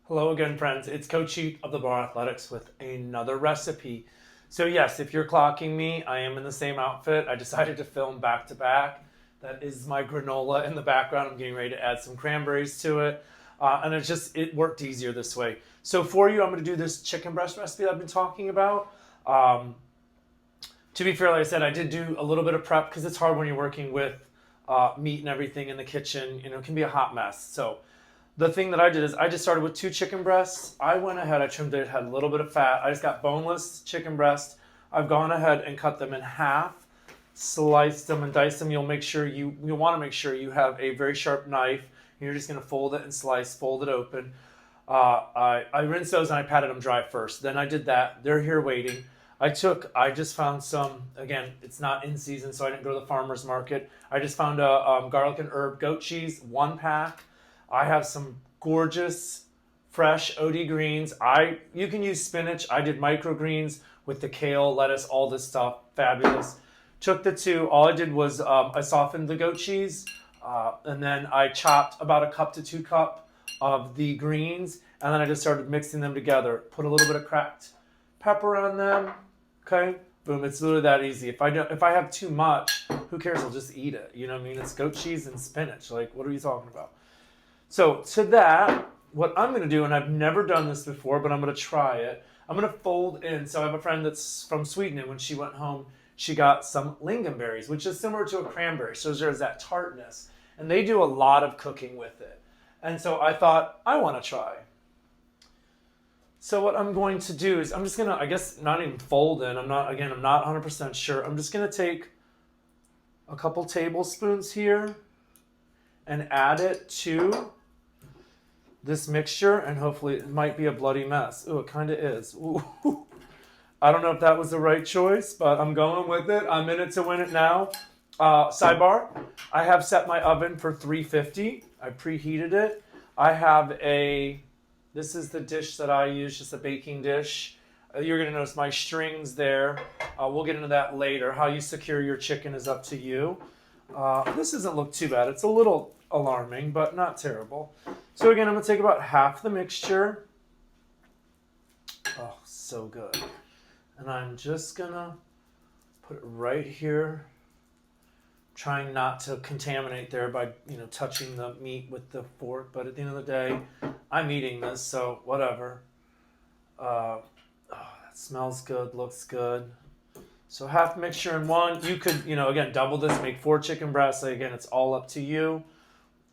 Hello again, friends. It's Coach Heat of the Bar Athletics with another recipe. So yes, if you're clocking me, I am in the same outfit. I decided to film back to back. That is my granola in the background. I'm getting ready to add some cranberries to it. And it worked easier this way. So for you, I'm going to do this chicken breast recipe that I've been talking about. Um, to be fair, like I said, I did do a little bit of prep because it's hard when you're working with meat and everything in the kitchen. You know, it can be a hot mess. So the thing that I did is I just started with 2 chicken breasts. I went ahead, I trimmed it, had a little bit of fat. I just got boneless chicken breast. I've gone ahead and cut them in half, sliced them and diced them. You'll want to make sure you have a very sharp knife. You're just going to fold it and slice, fold it open. I rinsed those and I patted them dry first. Then I did that. They're here waiting. I just found some, again, it's not in season, so I didn't go to the farmer's market. I just found a garlic and herb goat cheese, 1 pack. I have some gorgeous fresh OD greens. You can use spinach. I did microgreens with the kale, lettuce, all this stuff. Fabulous. Took the two. All I did was I softened the goat cheese, and then I chopped about a cup to 2 cup of the greens, and then I just started mixing them together. Put a little bit of cracked pepper on them. Okay, boom. It's literally that easy. If I have too much, who cares? I'll just eat it. You know what I mean? It's goat cheese and spinach. Like, what are you talking about? So to that, what I'm going to do, and I've never done this before, but I'm going to try it. I'm going to fold in. So I have a friend that's from Sweden, and when she went home, she got some lingonberries, which is similar to a cranberry. So there's that tartness, and they do a lot of cooking with it. And so I thought, I want to try. So what I'm going to do is I'm just going to, I guess, not even fold in. I'm not 100% sure. I'm just going to take a couple tablespoons here and add it to this mixture, and hopefully it might be a bloody mess. Ooh, it kind of is. Ooh. I don't know if that was the right choice, but I'm going with it. I'm in it to win it now. Sidebar, I have set my oven for 350. I preheated it. This is the dish that I use, just a baking dish. You're going to notice my strings there. We'll get into that later. How you secure your chicken is up to you. This doesn't look too bad. It's a little alarming, but not terrible. So again, I'm going to take about half the mixture. Oh, so good. And I'm just going to put it right here, trying not to contaminate there by, touching the meat with the fork. But at the end of the day, I'm eating this, so whatever. That smells good, looks good. So half mixture in one. You could, again, double this, make 4 chicken breasts. Again, it's all up to you.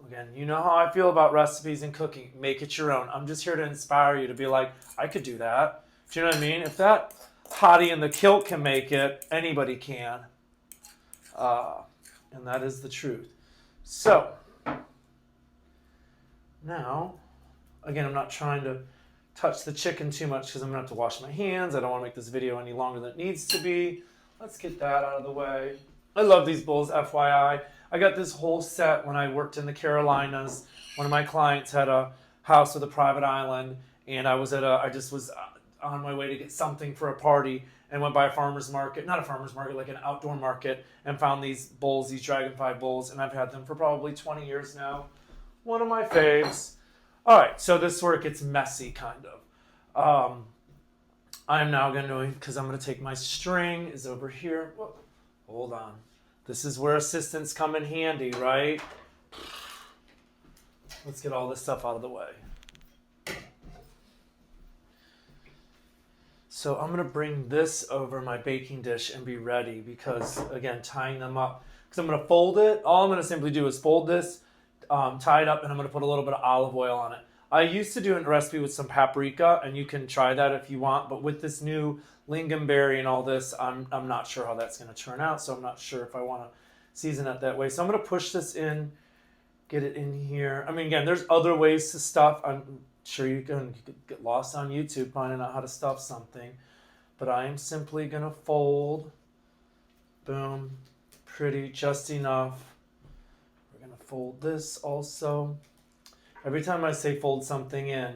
Again, you know how I feel about recipes and cooking. Make it your own. I'm just here to inspire you to be like, I could do that. Do you know what I mean? If that hottie in the kilt can make it, anybody can. And that is the truth. So, now, again, I'm not trying to touch the chicken too much because I'm going to have to wash my hands. I don't want to make this video any longer than it needs to be. Let's get that out of the way. I love these bowls, FYI. I got this whole set when I worked in the Carolinas. One of my clients had a house with a private island, and I just was on my way to get something for a party and went by a farmer's market, not a farmer's market, like an outdoor market, and found these bowls, these dragonfly bowls, and I've had them for probably 20 years now. One of my faves. All right, so this is where it gets messy, kind of. I'm now going to, because I'm going to take my string, is over here. Whoa, hold on. This is where assistants come in handy, right? Let's get all this stuff out of the way. So I'm going to bring this over my baking dish and be ready because, again, tying them up. Because I'm going to fold it. All I'm going to simply do is fold this, tie it up, and I'm going to put a little bit of olive oil on it. I used to do a recipe with some paprika, and you can try that if you want. But with this new lingonberry and all this, I'm not sure how that's going to turn out. So I'm not sure if I want to season it that way. So I'm going to push this in, get it in here. I mean, again, there's other ways to stuff. I'm sure you could get lost on YouTube finding out how to stuff something. But I am simply going to fold. Boom. Pretty, just enough. We're going to fold this also. Every time I say fold something in,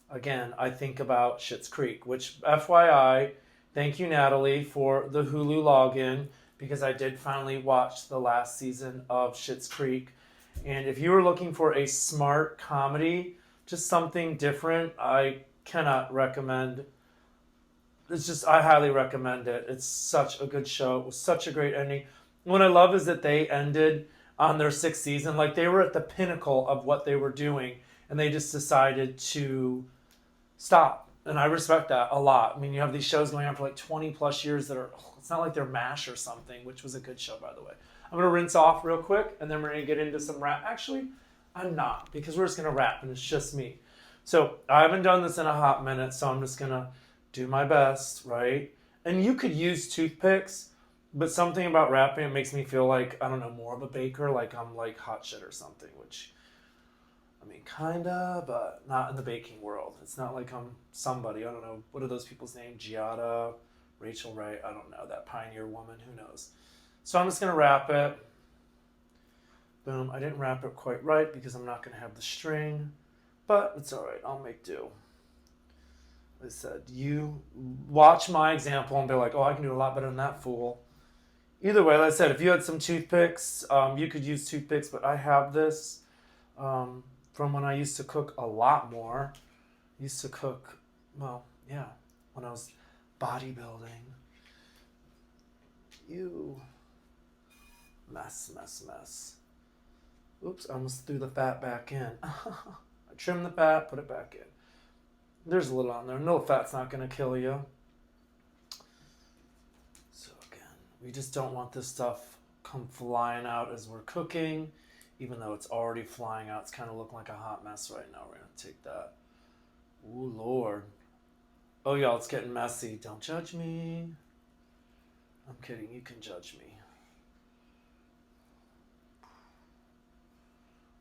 again, I think about Schitt's Creek, which, FYI, thank you, Natalie, for the Hulu login, because I did finally watch the last season of Schitt's Creek. And if you were looking for a smart comedy just something different. I cannot recommend. I highly recommend it. It's such a good show. It was such a great ending. What I love is that they ended on their 6th season. Like, they were at the pinnacle of what they were doing, and they just decided to stop. And I respect that a lot. I mean, you have these shows going on for like 20 plus years that are, it's not like they're MASH or something, which was a good show, by the way. I'm going to rinse off real quick, and then we're going to get into some wrap. Actually, I'm not, because we're just going to wrap, and it's just me. So I haven't done this in a hot minute, so I'm just going to do my best, right? And you could use toothpicks, but something about wrapping, it makes me feel like, I don't know, more of a baker, like I'm like hot shit or something, which, I mean, kinda, but not in the baking world. It's not like I'm somebody, I don't know, what are those people's names? Giada, Rachel Ray, I don't know, that pioneer woman, who knows? So I'm just gonna wrap it. Boom, I didn't wrap it quite right because I'm not gonna have the string, but it's all right, I'll make do. Like I said, you watch my example and be like, oh, I can do a lot better than that fool. Either way, like I said, if you had some toothpicks, you could use toothpicks, but I have this from when I used to cook a lot more. I used to cook, well, yeah, when I was bodybuilding. Ew. Mess, mess, mess. Oops, I almost threw the fat back in. I trimmed the fat, put it back in. There's a little on there. No, fat's not going to kill you. So again, we just don't want this stuff come flying out as we're cooking, even though it's already flying out. It's kind of looking like a hot mess right now. We're going to take that. Ooh, Lord. Oh, y'all, it's getting messy. Don't judge me. I'm kidding. You can judge me.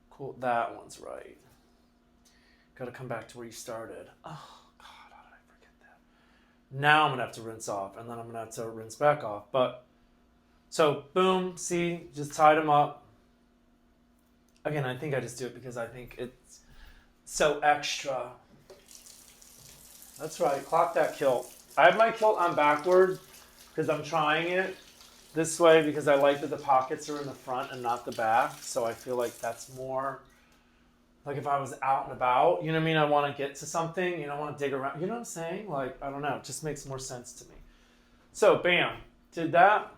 Cool. That one's right. Got to come back to where you started. Oh, God, how did I forget that? Now I'm going to have to rinse off, and then I'm going to have to rinse back off. But, so, boom, see, just tied them up. Again, I think I just do it because I think it's so extra. That's right, clock that kilt. I have my kilt on backwards because I'm trying it this way because I like that the pockets are in the front and not the back. So I feel like that's more... Like if I was out and about, you know what I mean? I want to get to something, you know, I want to dig around. You know what I'm saying? Like, I don't know. It just makes more sense to me. So, bam. Did that.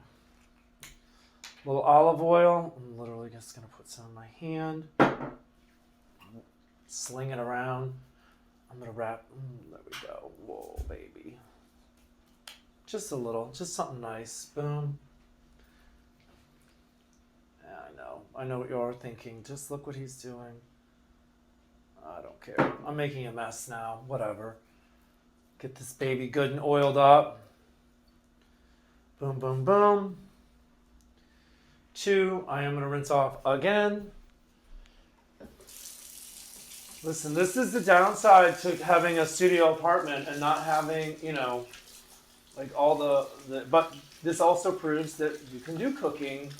A little olive oil. I'm literally just going to put some in my hand. Sling it around. I'm going to wrap. There we go. Whoa, baby. Just a little. Just something nice. Boom. Yeah, I know. I know what you are thinking. Just look what he's doing. I don't care. I'm making a mess now. Whatever. Get this baby good and oiled up. Boom, boom, boom. 2, I am going to rinse off again. Listen, this is the downside to having a studio apartment and not having, you know, like all the but this also proves that you can do cooking,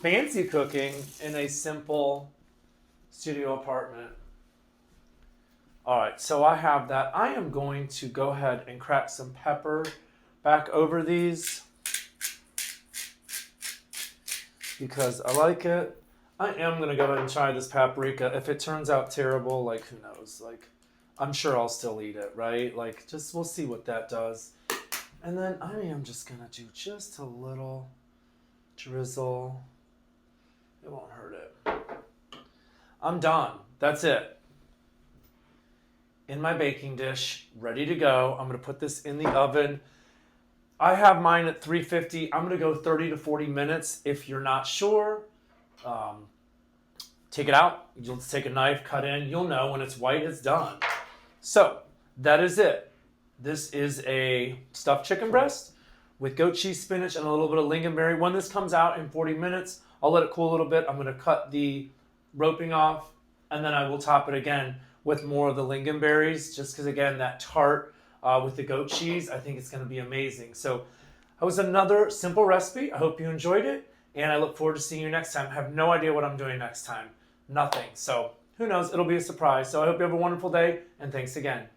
fancy cooking, in a simple studio apartment. All right, so I have that. I am going to go ahead and crack some pepper back over these because I like it. I am going to go ahead and try this paprika. If it turns out terrible, like, who knows? Like, I'm sure I'll still eat it, right? Like, just we'll see what that does. And then I am just going to do just a little drizzle. It won't hurt it. I'm done. That's it. In my baking dish, ready to go. I'm going to put this in the oven. I have mine at 350. I'm going to go 30 to 40 minutes. If you're not sure, take it out. You'll just take a knife, cut in. You'll know when it's white, it's done. So that is it. This is a stuffed chicken breast with goat cheese, spinach, and a little bit of lingonberry. When this comes out in 40 minutes, I'll let it cool a little bit. I'm going to cut the roping off, and then I will top it again with more of the lingonberries, just because, again, that tart with the goat cheese, I think it's going to be amazing. So that was another simple recipe. I hope you enjoyed it, and I look forward to seeing you next time. I have no idea what I'm doing next time. Nothing. So who knows? It'll be a surprise. So I hope you have a wonderful day, and thanks again.